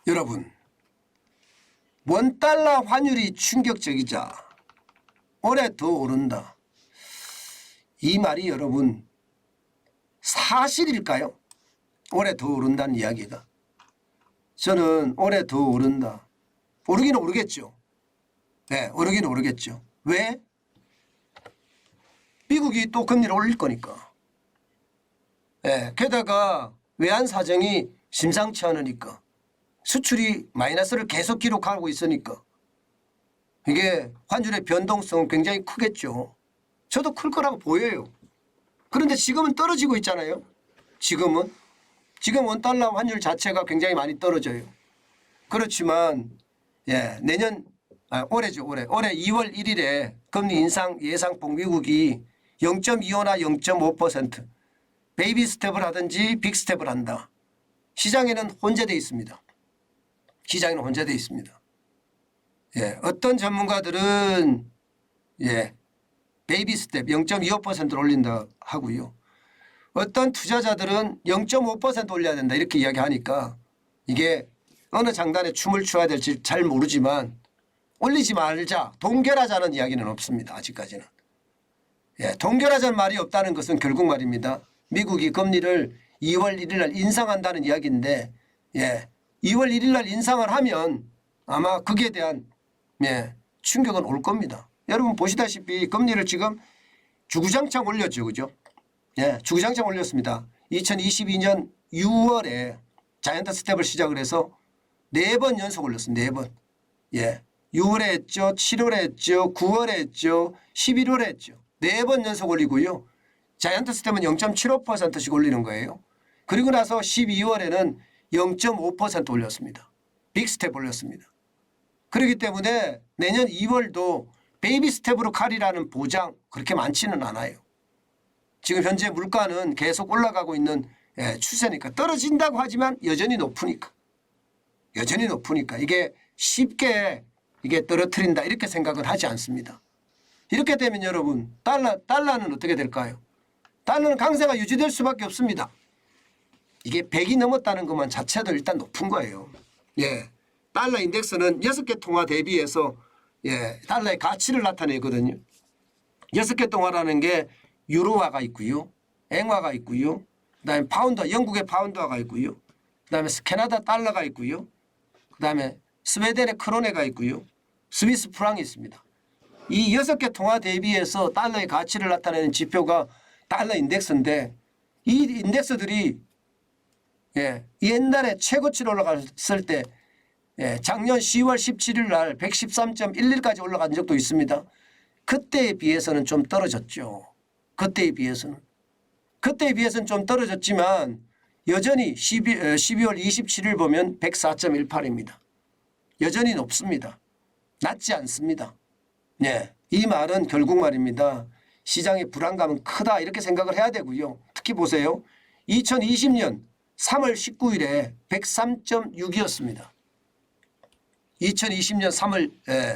여러분, 원달러 환율이 충격적이자 올해 더 오른다. 이 말이 여러분 사실일까요? 올해 더 오른다는 이야기가. 저는 올해 더 오른다. 오르기는 오르겠죠. 네, 오르기는 오르겠죠. 왜? 미국이 또 금리를 올릴 거니까. 네, 게다가 외환 사정이 심상치 않으니까. 수출이 마이너스를 계속 기록하고 있으니까. 이게 환율의 변동성은 굉장히 크겠죠. 저도 클 거라고 보여요. 그런데 지금은 떨어지고 있잖아요. 지금 원달러 환율 자체가 굉장히 많이 떨어져요. 그렇지만 올해죠. 올해 2월 1일에 금리 인상 예상폭 미국이 0.25나 0.5% 베이비 스텝을 하든지 빅 스텝을 한다. 시장에는 혼재되어 있습니다. 시장에는 혼재되어 있습니다. 어떤 전문가들은 베이비 스텝 0.25%를 올린다 하고요. 어떤 투자자들은 0.5% 올려야 된다 이렇게 이야기하니까 이게 어느 장단에 춤을 춰야 될지 잘 모르지만 올리지 말자, 동결하자는 이야기는 없습니다. 아직까지는. 동결하자는 말이 없다는 것은 결국 말입니다. 미국이 금리를 2월 1일 날 인상한다는 이야기인데 2월 1일 날 인상을 하면 아마 거기에 대한 충격은 올 겁니다. 여러분 보시다시피 금리를 지금 주구장창 올렸죠. 그죠? 주구장창 올렸습니다. 2022년 6월에 자이언트 스텝을 시작을 해서 4번 연속 올렸습니다. 4번. 6월에 했죠. 7월에 했죠. 9월에 했죠. 11월에 했죠. 4번 연속 올리고요. 자이언트 스텝은 0.75%씩 올리는 거예요. 그리고 나서 12월에는 0.5% 올렸습니다. 빅 스텝 올렸습니다. 그렇기 때문에 내년 2월도 베이비 스텝으로 가리라는 보장 그렇게 많지는 않아요. 지금 현재 물가는 계속 올라가고 있는 추세니까 떨어진다고 하지만 여전히 높으니까 이게 쉽게 이게 떨어뜨린다 이렇게 생각을 하지 않습니다. 이렇게 되면 여러분 달러는 어떻게 될까요? 달러는 강세가 유지될 수밖에 없습니다. 이게 100이 넘었다는 것만 자체도 일단 높은 거예요. 달러 인덱스는 6개 통화 대비해서 달러의 가치를 나타내거든요. 6개 통화라는 게 유로화가 있고요. 앵화가 있고요. 그다음에 파운드, 영국의 파운드화가 있고요. 그다음에 캐나다 달러가 있고요. 그다음에 스웨덴의 크로네가 있고요. 스위스 프랑이 있습니다. 이 6개 통화 대비해서 달러의 가치를 나타내는 지표가 달러 인덱스인데 이 인덱스들이 옛날에 최고치로 올라갔을 때 작년 10월 17일 날 113.11까지 올라간 적도 있습니다. 그때에 비해서는 좀 떨어졌죠. 그때에 비해서는 좀 떨어졌지만 여전히 12월 27일 보면 104.18입니다. 여전히 높습니다. 낮지 않습니다. 이 말은 결국 말입니다. 시장의 불안감은 크다 이렇게 생각을 해야 되고요. 특히 보세요. 2020년 3월 19일에 103.6이었습니다. 2020년 3월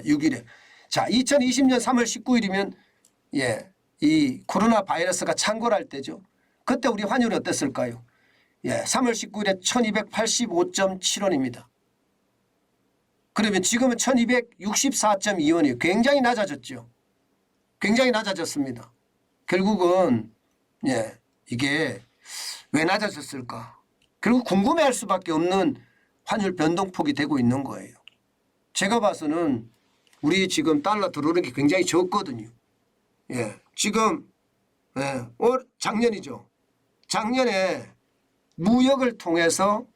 6일에. 자, 2020년 3월 19일이면 이 코로나 바이러스가 창궐할 때죠. 그때 우리 환율이 어땠을까요? 3월 19일에 1285.7원입니다. 그러면 지금은 1264.2원이에요. 굉장히 낮아졌죠. 굉장히 낮아졌습니다. 결국은 이게 왜 낮아졌을까? 결국 궁금해할 수밖에 없는 환율 변동폭이 되고 있는 거예요. 제가 봐서는 우리 지금 달러 들어오는 게 굉장히 적거든요. 지금 작년이죠. 작년에 무역을 통해서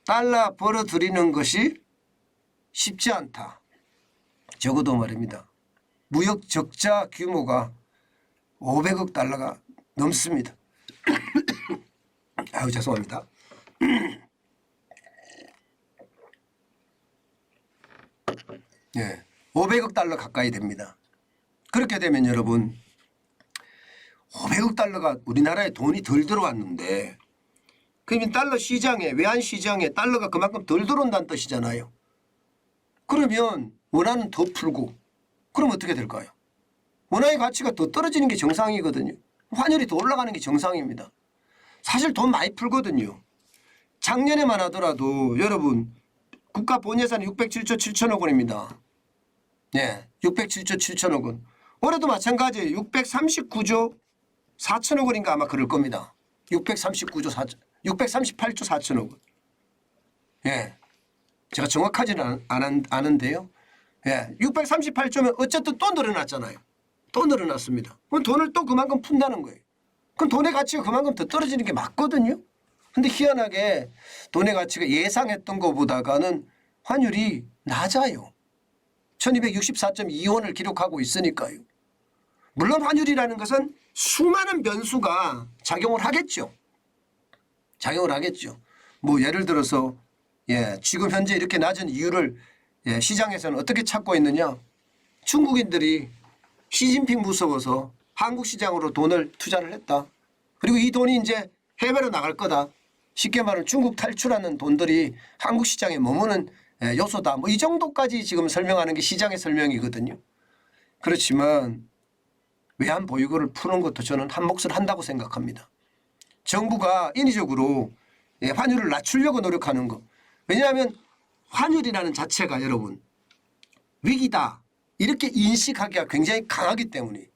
달러 벌어들이는 것이 쉽지 않다. 적어도 말입니다. 무역 적자 규모가 500억 달러가 넘습니다. 아유 죄송합니다. 500억 달러 가까이 됩니다. 그렇게 되면 여러분 500억 달러가 우리나라에 돈이 덜 들어왔는데 그러면 달러 시장에 외환 시장에 달러가 그만큼 덜 들어온다는 뜻이잖아요. 그러면 원화는 더 풀고 그럼 어떻게 될까요? 원화의 가치가 더 떨어지는 게 정상이거든요. 환율이 더 올라가는 게 정상입니다. 사실 돈 많이 풀거든요. 작년에만 하더라도 여러분 국가 본예산이 607조 7천억 원입니다. 네, 607조 7천억 원. 올해도 마찬가지예요. 639조 4천억 원인가 아마 그럴 겁니다. 638조 4천억 원. 예, 제가 정확하지는 않은데요. 예, 638조면 어쨌든 또 늘어났잖아요. 또 늘어났습니다. 그럼 돈을 또 그만큼 푼다는 거예요. 그럼 돈의 가치가 그만큼 더 떨어지는 게 맞거든요. 근데 희한하게 돈의 가치가 예상했던 것보다는 환율이 낮아요. 1264.2원을 기록하고 있으니까요. 물론 환율이라는 것은 수많은 변수가 작용을 하겠죠. 작용을 하겠죠. 뭐 예를 들어서 지금 현재 이렇게 낮은 이유를 시장에서는 어떻게 찾고 있느냐. 중국인들이 시진핑 무서워서 한국 시장으로 돈을 투자를 했다. 그리고 이 돈이 이제 해외로 나갈 거다. 쉽게 말하면 중국 탈출하는 돈들이 한국 시장에 머무는 요소다. 뭐 이 정도까지 지금 설명하는 게 시장의 설명이거든요. 그렇지만 외환 보유고를 푸는 것도 저는 한 몫을 한다고 생각합니다. 정부가 인위적으로 환율을 낮추려고 노력하는 것. 왜냐하면 환율이라는 자체가 여러분 위기다 이렇게 인식하기가 굉장히 강하기 때문에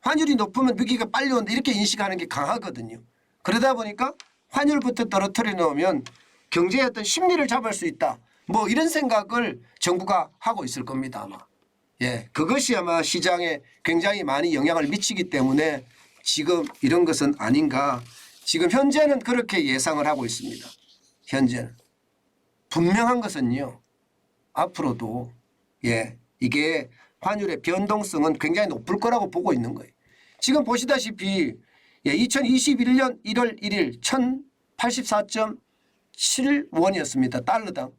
환율이 높으면 위기가 빨리 온다 이렇게 인식하는 게 강하거든요. 그러다 보니까 환율부터 떨어뜨려 놓으면 경제의 어떤 심리를 잡을 수 있다. 뭐 이런 생각을 정부가 하고 있을 겁니다 아마. 그것이 아마 시장에 굉장히 많이 영향을 미치기 때문에 지금 이런 것은 아닌가. 지금 현재는 그렇게 예상을 하고 있습니다. 현재는. 분명한 것은요. 앞으로도 이게 환율의 변동성은 굉장히 높을 거라고 보고 있는 거예요. 지금 보시다시피 2021년 1월 1일 1084.7원이었습니다. 달러당.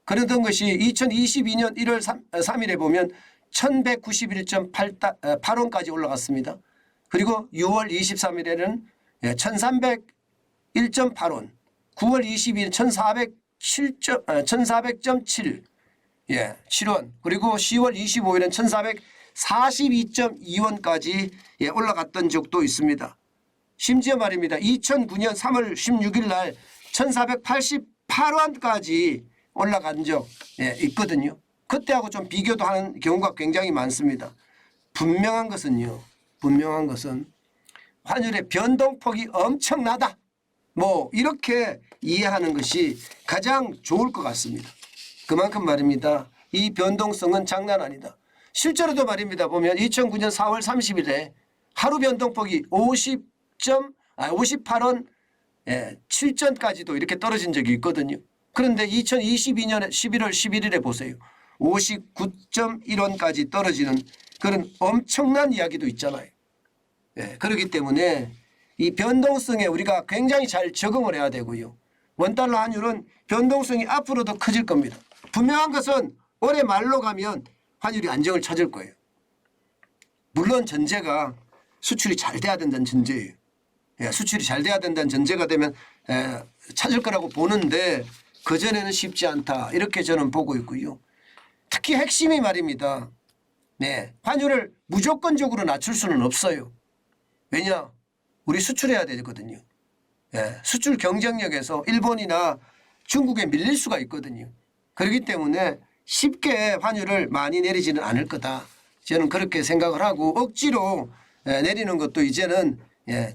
그러던 것이 2022년 1월 3일에 보면 1191.8원까지 올라갔습니다. 그리고 6월 23일에는 1301.8원, 9월 22일 1400.7 7원, 그리고 10월 25일은 1442.2원까지 올라갔던 적도 있습니다. 심지어 말입니다. 2009년 3월 16일 날 1488원까지 올라간 적 있거든요. 그때하고 좀 비교도 하는 경우가 굉장히 많습니다. 분명한 것은 환율의 변동폭이 엄청나다. 뭐 이렇게 이해하는 것이 가장 좋을 것 같습니다. 그만큼 말입니다. 이 변동성은 장난 아니다. 실제로도 말입니다. 보면 2009년 4월 30일에 하루 변동폭이 58원 7전까지도 이렇게 떨어진 적이 있거든요. 그런데 2022년 11월 11일에 보세요. 59.1원까지 떨어지는 그런 엄청난 이야기도 있잖아요. 그렇기 때문에 이 변동성에 우리가 굉장히 잘 적응을 해야 되고요. 원달러 환율은 변동성이 앞으로도 커질 겁니다. 분명한 것은 올해 말로 가면 환율이 안정을 찾을 거예요. 물론 전제가 수출이 잘 돼야 된다는 전제예요. 수출이 잘 돼야 된다는 전제가 되면 찾을 거라고 보는데 그전에는 쉽지 않다. 이렇게 저는 보고 있고요. 특히 핵심이 말입니다. 환율을 무조건적으로 낮출 수는 없어요. 왜냐? 우리 수출해야 되거든요. 수출 경쟁력에서 일본이나 중국에 밀릴 수가 있거든요. 그렇기 때문에 쉽게 환율을 많이 내리지는 않을 거다. 저는 그렇게 생각을 하고 억지로 내리는 것도 이제는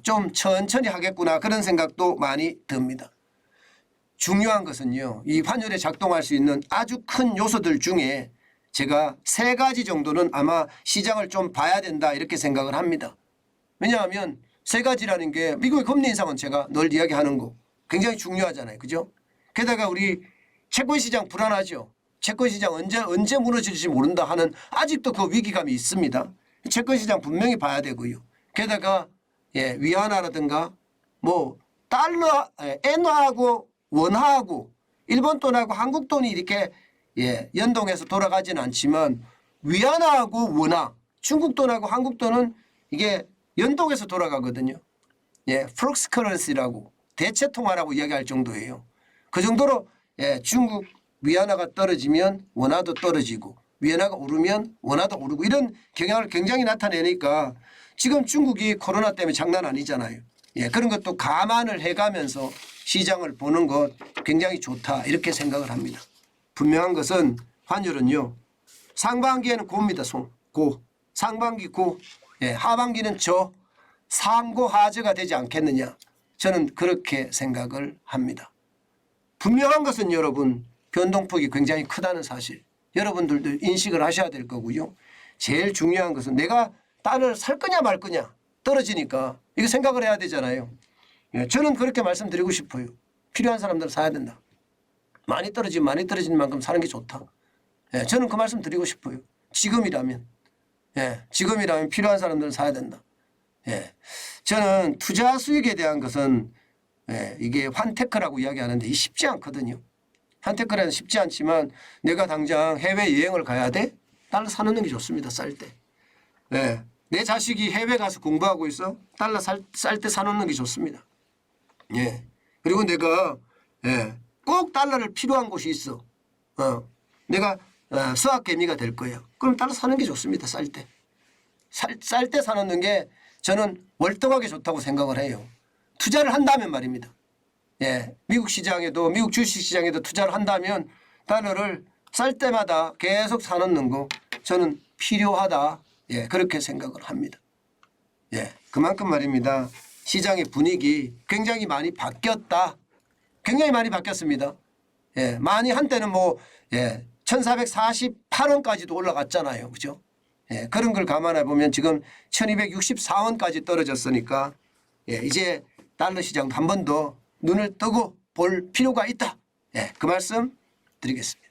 좀 천천히 하겠구나 그런 생각도 많이 듭니다. 중요한 것은요. 이 환율에 작동할 수 있는 아주 큰 요소들 중에 제가 3가지 정도는 아마 시장을 좀 봐야 된다 이렇게 생각을 합니다. 왜냐하면 3가지라는 게 미국의 금리 인상은 제가 늘 이야기하는 거 굉장히 중요하잖아요. 그죠? 게다가 우리 채권시장 불안하죠. 채권시장 언제 무너질지 모른다 하는 아직도 그 위기감이 있습니다. 채권시장 분명히 봐야 되고요. 게다가 위안화라든가 뭐 달러, 엔화하고 원화하고 일본 돈하고 한국 돈이 이렇게 연동해서 돌아가지는 않지만 위안화하고 원화, 중국 돈하고 한국 돈은 이게 연동해서 돌아가거든요. 플럭스 커런시라고 대체통화라고 이야기할 정도예요. 그 정도로 중국 위안화가 떨어지면 원화도 떨어지고 위안화가 오르면 원화도 오르고 이런 경향을 굉장히 나타내니까 지금 중국이 코로나 때문에 장난 아니잖아요. 그런 것도 감안을 해가면서 시장을 보는 것 굉장히 좋다 이렇게 생각을 합니다. 분명한 것은 환율은요. 상반기에는 고입니다. 고. 상반기 고. 예, 하반기는 저. 상고하저가 되지 않겠느냐. 저는 그렇게 생각을 합니다. 분명한 것은 여러분 변동폭이 굉장히 크다는 사실. 여러분들도 인식을 하셔야 될 거고요. 제일 중요한 것은 내가 달러를 살 거냐 말 거냐 떨어지니까 이거 생각을 해야 되잖아요. 예, 저는 그렇게 말씀드리고 싶어요. 필요한 사람들은 사야 된다. 많이 떨어지는 만큼 사는 게 좋다. 예, 저는 그 말씀 드리고 싶어요. 지금이라면. 예, 지금이라면 필요한 사람들은 사야 된다. 예, 저는 투자 수익에 대한 것은 예, 이게 환테크라고 이야기하는데 쉽지 않거든요. 환테크라는 쉽지 않지만 내가 당장 해외여행을 가야 돼? 달러 사놓는 게 좋습니다. 쌀 때. 예, 내 자식이 해외 가서 공부하고 있어? 달러 쌀 때 사놓는 게 좋습니다. 예, 그리고 내가 예, 꼭 달러를 필요한 곳이 있어. 내가 수학개미가 될 거예요. 그럼 달러 사는 게 좋습니다. 쌀 때. 쌀 때 사놓는 게 저는 월등하게 좋다고 생각을 해요. 투자를 한다면 말입니다. 예, 미국 시장에도 미국 주식시장에도 투자를 한다면 달러를 쌀 때마다 계속 사놓는 거 저는 필요하다. 예, 그렇게 생각을 합니다. 예, 그만큼 말입니다. 시장의 분위기 굉장히 많이 바뀌었다. 굉장히 많이 바뀌었습니다. 예, 많이 한때는 뭐 예, 1448원까지도 올라갔잖아요. 그죠? 예, 그런 걸 감안해 보면 지금 1264원까지 떨어졌으니까 예, 이제 달러 시장도 한 번 더 눈을 뜨고 볼 필요가 있다. 예, 그 말씀 드리겠습니다.